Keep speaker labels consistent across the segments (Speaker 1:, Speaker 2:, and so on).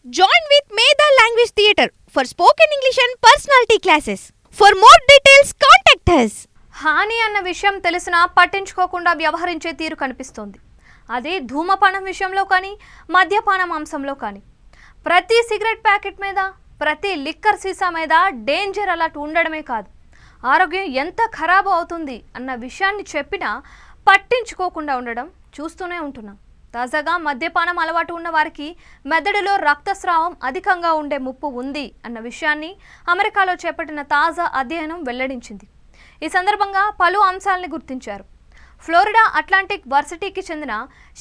Speaker 1: Join with Medha Language Theatre for spoken English and personality classes. For more details, contact us.
Speaker 2: హాని అన్న విషయం తెలిసినా పట్టించుకోకుండా వ్యవహరించే తీరు కనిపిస్తోంది. అది ధూమపానం విషయంలో కానీ మద్యపానం అంశంలో కానీ ప్రతి సిగరెట్ ప్యాకెట్ మీద ప్రతి లిక్కర్ సీసా మీద డేంజర్ అలర్ట్ ఉండడమే కాదు, ఆరోగ్యం ఎంత ఖరాబ్ అవుతుంది అన్న విషయాన్ని చెప్పినా పట్టించుకోకుండా ఉండడం చూస్తూనే ఉంటున్నాం. తాజాగా మద్యపానం అలవాటు ఉన్న వారికి మెదడులో రక్తస్రావం అధికంగా ఉండే ముప్పు ఉంది అన్న విషయాన్ని అమెరికాలో చేపట్టిన తాజా అధ్యయనం వెల్లడించింది. ఈ సందర్భంగా పలు అంశాలని గుర్తించారు. ఫ్లోరిడా అట్లాంటిక్ వర్సిటీకి చెందిన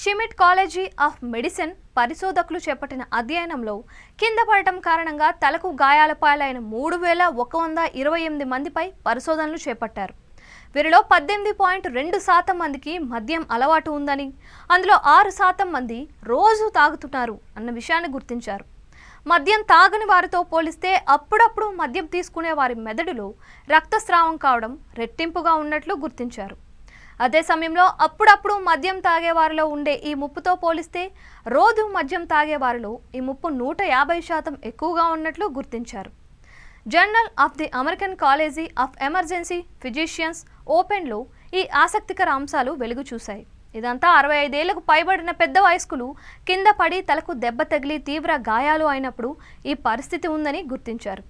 Speaker 2: షిమిట్ కాలేజీ ఆఫ్ మెడిసిన్ పరిశోధకులు చేపట్టిన అధ్యయనంలో కింద పడటం కారణంగా తలకు గాయాల పాలైన 3128 మందిపై పరిశోధనలు చేపట్టారు. వీరిలో 18.2% మందికి మద్యం అలవాటు ఉందని, అందులో 6% మంది రోజు తాగుతున్నారు అన్న విషయాన్ని గుర్తించారు. మద్యం తాగని వారితో పోలిస్తే అప్పుడప్పుడు మద్యం తీసుకునే వారి మెదడులో రక్తస్రావం కావడం రెట్టింపుగా ఉన్నట్లు గుర్తించారు. అదే సమయంలో అప్పుడప్పుడు మద్యం తాగే వారిలో ఉండే ఈ ముప్పుతో పోలిస్తే రోజు మద్యం తాగే వారిలో ఈ ముప్పు 150% ఎక్కువగా ఉన్నట్లు గుర్తించారు. Journal of the American college of emergency physicians ఓపెన్లో ఈ ఆసక్తికర అంశాలు వెలుగు చూశాయి. ఇదంతా 65 ఏళ్లకు పైబడిన పెద్ద వయస్కులు కింద పడి తలకు దెబ్బ తగిలి తీవ్ర గాయాలు అయినప్పుడు ఈ పరిస్థితి ఉందని గుర్తించారు.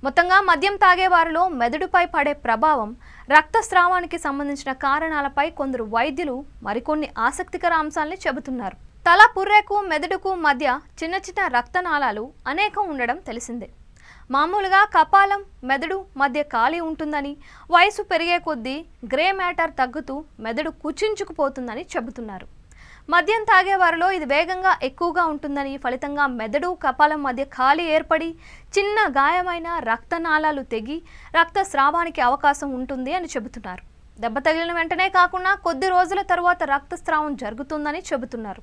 Speaker 2: మొత్తంగా మద్యం తాగే వారిలో మెదడుపై పడే ప్రభావం, రక్తస్రావానికి సంబంధించిన కారణాలపై కొందరు వైద్యులు మరికొన్ని ఆసక్తికర అంశాలని చెబుతున్నారు. తల పుర్రెకు మెదడుకు మధ్య చిన్న చిన్న రక్తనాళాలు అనేకం ఉండడం తెలిసిందే. మామూలుగా కపాలం మెదడు మధ్య ఖాళీ ఉంటుందని, వయసు పెరిగే కొద్దీ గ్రే మ్యాటర్ తగ్గుతూ మెదడు కుచించుకుపోతుందని చెబుతున్నారు. మద్యం తాగే వారిలో ఇది వేగంగా ఎక్కువగా ఉంటుందని, ఫలితంగా మెదడు కపాలం మధ్య ఖాళీ ఏర్పడి చిన్న గాయమైన రక్తనాళాలు తెగి రక్తస్రావానికి అవకాశం ఉంటుంది అని చెబుతున్నారు. దెబ్బ తగిలిన వెంటనే కాకుండా కొద్ది రోజుల తరువాత రక్తస్రావం జరుగుతుందని చెబుతున్నారు.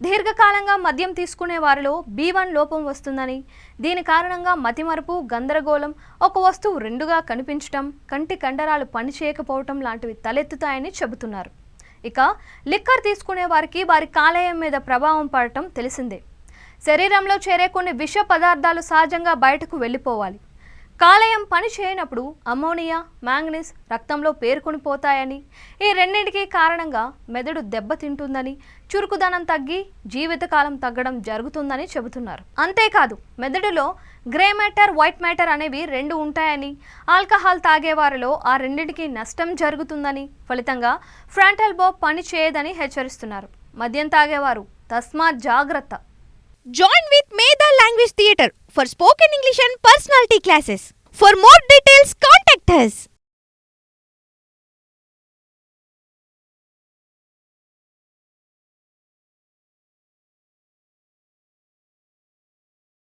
Speaker 2: దీర్ఘకాలంగా మద్యం తీసుకునే వారిలో B1 లోపం వస్తుందని, దీని కారణంగా మతిమరుపు, గందరగోళం, ఒక వస్తువు రెండుగా కనిపించడం, కంటి కండరాలు పనిచేయకపోవటం లాంటివి తలెత్తుతాయని చెబుతున్నారు. ఇక లిక్కర్ తీసుకునే వారికి వారి కాలేయం మీద ప్రభావం పడటం తెలిసిందే. శరీరంలో చేరే కొన్ని విష పదార్థాలు సహజంగా బయటకు వెళ్ళిపోవాలి. కాలేయం పని చేయనప్పుడు అమ్మోనియా, మ్యాంగనీస్ రక్తంలో పేరుకొని పోతాయని, ఈ రెండింటికి కారణంగా మెదడు దెబ్బతింటుందని, చురుకుదనం తగ్గి జీవితకాలం తగ్గడం జరుగుతుందని చెబుతున్నారు. అంతేకాదు మెదడులో గ్రే మ్యాటర్, వైట్ మ్యాటర్ అనేవి రెండు ఉంటాయని, ఆల్కహాల్ తాగే వారిలో ఆ రెండింటికి నష్టం జరుగుతుందని, ఫలితంగా ఫ్రంటల్ లోబ్ పని చేయదని హెచ్చరిస్తున్నారు. మద్యం తాగేవారు తస్మాత్ జాగ్రత్త.
Speaker 1: Join with Medha Language Theatre for spoken English and personality classes. For more details, contact us.